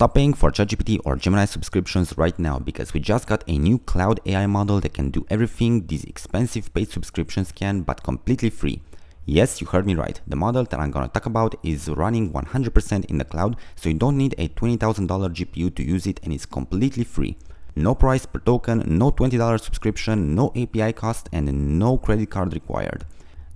Stop paying for ChatGPT or Gemini subscriptions right now because we just got a new cloud AI model that can do everything these expensive paid subscriptions can, but completely free. Yes, you heard me right. The model that I'm gonna talk about is running 100% in the cloud, so you don't need a $20,000 GPU to use it, and it's completely free. No price per token, no $20 subscription, no API cost, and no credit card required.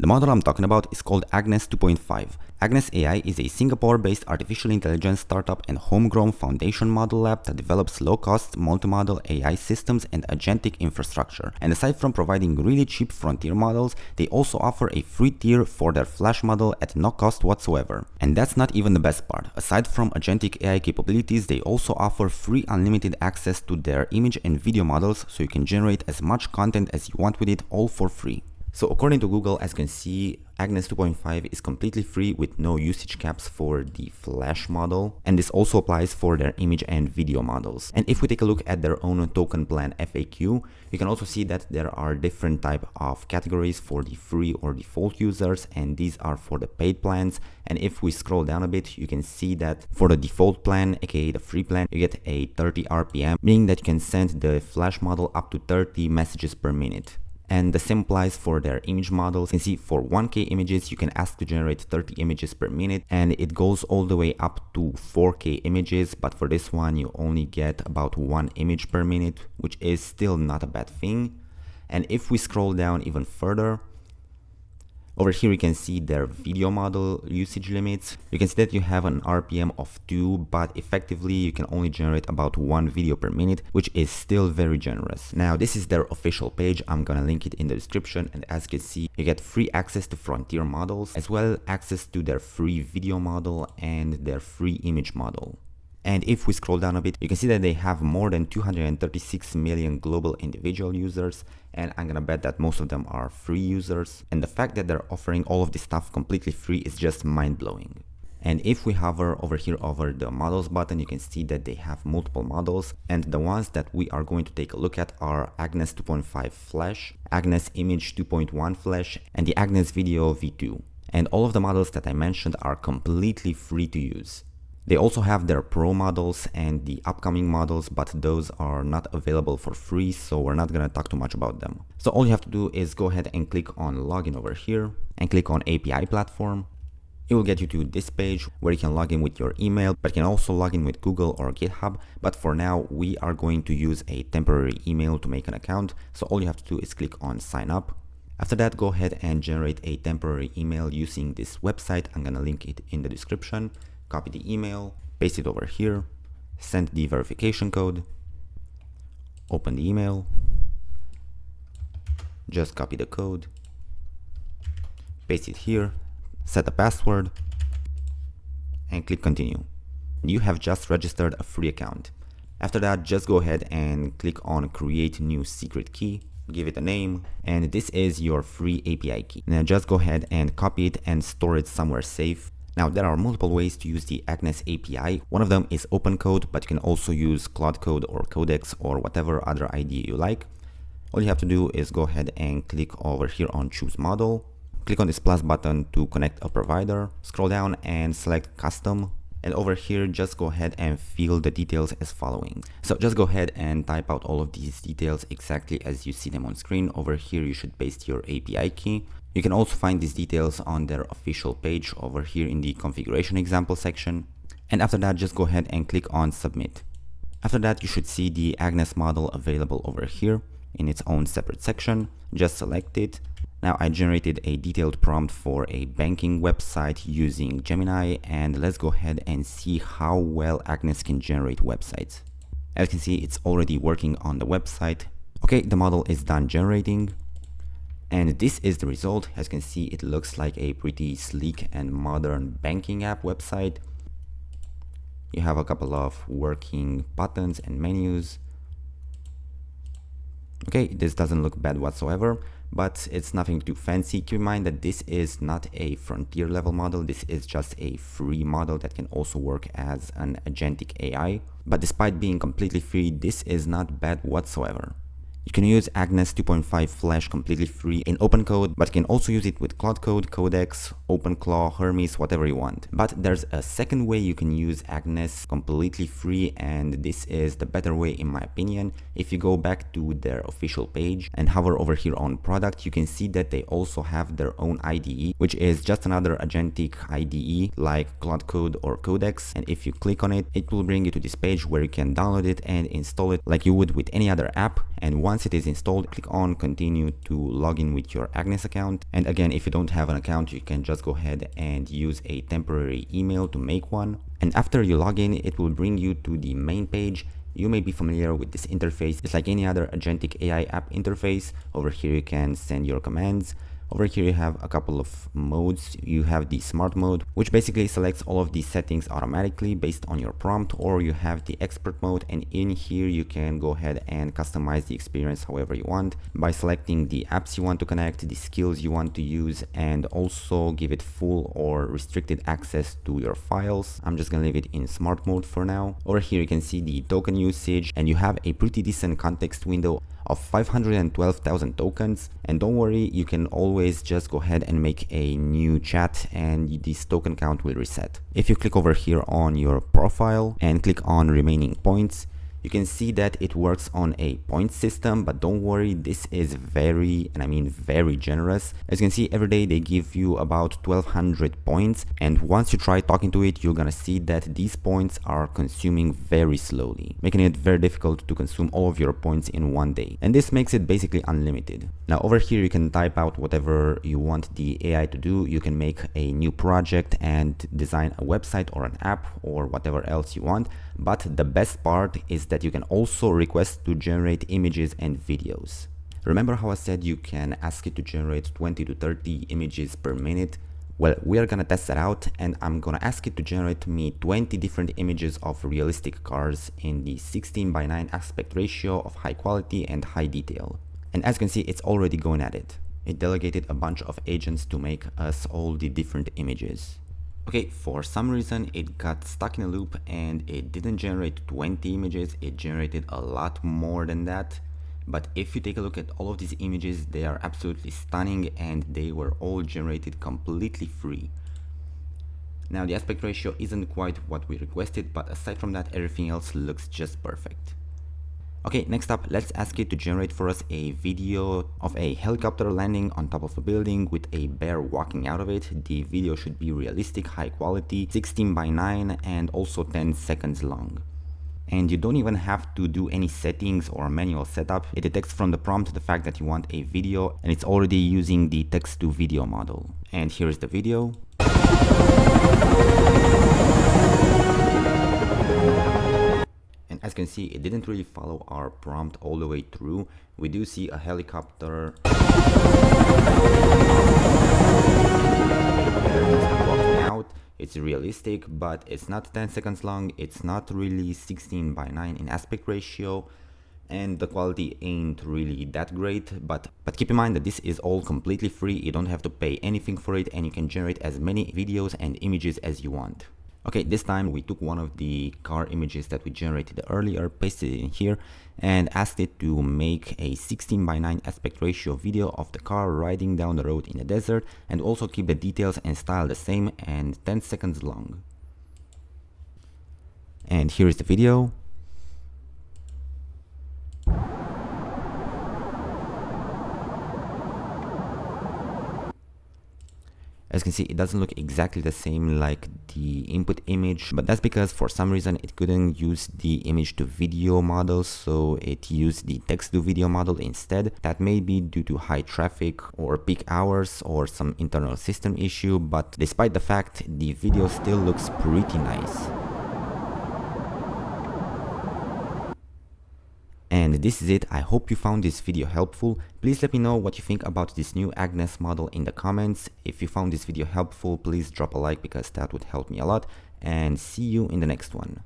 The model I'm talking about is called Agnes 2.5. Agnes AI is a Singapore-based artificial intelligence startup and homegrown foundation model lab that develops low-cost multimodal AI systems and agentic infrastructure. And aside from providing really cheap frontier models, they also offer a free tier for their Flash model at no cost whatsoever. And that's not even the best part. Aside from agentic AI capabilities, they also offer free unlimited access to their image and video models, so you can generate as much content as you want with it, all for free. So according to Google, as you can see, Agnes 2.5 is completely free with no usage caps for the Flash model, and this also applies for their image and video models. And if we take a look at their own token plan FAQ, you can also see that there are different type of categories for the free or default users, and these are for the paid plans. And if we scroll down a bit, you can see that for the default plan, aka the free plan, you get a 30 RPM, meaning that you can send the Flash model up to 30 messages per minute. And the same applies for their image models. You can see for 1K images, you can ask to generate 30 images per minute, and it goes all the way up to 4K images. But for this one, you only get about 1 image per minute, which is still not a bad thing. And if we scroll down even further, over here you can see their video model usage limits. You can see that you have an RPM of 2, but effectively you can only generate about 1 video per minute, which is still very generous. Now this is their official page. I'm gonna link it in the description, and as you can see, you get free access to frontier models, as well as access to their free video model and their free image model. And if we scroll down a bit, you can see that they have more than 236 million global individual users, and I'm gonna bet that most of them are free users. And the fact that they're offering all of this stuff completely free is just mind-blowing. And if we hover over here over the models button, you can see that they have multiple models, and the ones that we are going to take a look at are Agnes 2.5 Flash, Agnes Image 2.1 Flash, and the Agnes Video V2. And all of the models that I mentioned are completely free to use. They also have their pro models and the upcoming models, but those are not available for free, so we're not gonna talk too much about them. So all you have to do is go ahead and click on login over here and click on API platform. It will get you to this page where you can log in with your email, but you can also log in with Google or GitHub. But for now, we are going to use a temporary email to make an account. So all you have to do is click on sign up. After that, go ahead and generate a temporary email using this website. I'm gonna link it in the description. Copy the email, paste it over here, send the verification code, open the email, just copy the code, paste it here, set a password, and click continue. You have just registered a free account. After that, just go ahead and click on create new secret key, give it a name, and this is your free API key. Now just go ahead and copy it and store it somewhere safe. Now there are multiple ways to use the Agnes API. One of them is OpenCode, but you can also use Cloud Code or Codex or whatever other IDE you like. All you have to do is go ahead and click over here on choose model. Click on this plus button to connect a provider. Scroll down and select custom. And over here, just go ahead and fill the details as following. So just go ahead and type out all of these details exactly as you see them on screen. Over here, you should paste your API key. You can also find these details on their official page over here in the configuration example section. And after that, just go ahead and click on submit. After that, you should see the Agnes model available over here in its own separate section. Just select it. Now I generated a detailed prompt for a banking website using Gemini, and let's go ahead and see how well Agnes can generate websites. As you can see, it's already working on the website. Okay, the model is done generating. And this is the result. As you can see, it looks like a pretty sleek and modern banking app website. You have a couple of working buttons and menus. Okay, this doesn't look bad whatsoever, but it's nothing too fancy. Keep in mind that this is not a frontier level model. This is just a free model that can also work as an agentic AI. But despite being completely free, this is not bad whatsoever. You can use Agnes 2.5 Flash completely free in OpenCode, but you can also use it with Cloud Code, Codex, OpenClaw, Hermes, whatever you want. But there's a second way you can use Agnes completely free, and this is the better way in my opinion. If you go back to their official page and hover over here on product, you can see that they also have their own IDE, which is just another agentic IDE like Cloud Code or Codex. And if you click on it, it will bring you to this page where you can download it and install it like you would with any other app. And once it is installed, click on continue to log in with your Agnes account. And again, if you don't have an account, you can just go ahead and use a temporary email to make one. And after you log in, it will bring you to the main page. You may be familiar with this interface. It's like any other agentic AI app interface. Over here you can send your commands. Over here you have a couple of modes. You have the smart mode, which basically selects all of these settings automatically based on your prompt, or you have the expert mode, and in here you can go ahead and customize the experience however you want by selecting the apps you want to connect, the skills you want to use, and also give it full or restricted access to your files. I'm just gonna leave it in smart mode for now. Over here you can see the token usage, and you have a pretty decent context window of 512,000 tokens. And don't worry, you can always just go ahead and make a new chat and this token count will reset. If you click over here on your profile and click on remaining points, you can see that it works on a point system, but don't worry, this is very, and I mean very generous. As you can see, every day they give you about 1200 points, and once you try talking to it, you're gonna see that these points are consuming very slowly, making it very difficult to consume all of your points in one day. And this makes it basically unlimited. Now over here you can type out whatever you want the AI to do. You can make a new project and design a website or an app or whatever else you want. But the best part is that you can also request to generate images and videos. Remember how I said you can ask it to generate 20 to 30 images per minute? Well, we are gonna test that out, and I'm gonna ask it to generate me 20 different images of realistic cars in the 16:9 aspect ratio of high quality and high detail. And as you can see, it's already going at it. It delegated a bunch of agents to make us all the different images. Okay, for some reason it got stuck in a loop and it didn't generate 20 images, it generated a lot more than that. But if you take a look at all of these images, they are absolutely stunning and they were all generated completely free. Now the aspect ratio isn't quite what we requested, but aside from that, everything else looks just perfect. Okay, next up, let's ask it to generate for us a video of a helicopter landing on top of a building with a bear walking out of it. The video should be realistic, high quality, 16:9, and also 10 seconds long. And you don't even have to do any settings or manual setup. It detects from the prompt the fact that you want a video, and it's already using the text to video model. And here is the video. And as you can see, it didn't really follow our prompt all the way through. We do see a helicopter walking out. It's realistic, but it's not 10 seconds long. It's not really 16:9 in aspect ratio, and the quality ain't really that great. But keep in mind that this is all completely free. You don't have to pay anything for it, and you can generate as many videos and images as you want. Okay, this time we took one of the car images that we generated earlier, pasted it in here, and asked it to make a 16:9 aspect ratio video of the car riding down the road in the desert, and also keep the details and style the same and 10 seconds long. And here is the video. As you can see, it doesn't look exactly the same like the input image, but that's because for some reason it couldn't use the image to video model, so it used the text to video model instead. That may be due to high traffic or peak hours or some internal system issue, but despite the fact, the video still looks pretty nice. And this is it. I hope you found this video helpful. Please let me know what you think about this new Agnes model in the comments. If you found this video helpful, please drop a like because that would help me a lot. And see you in the next one.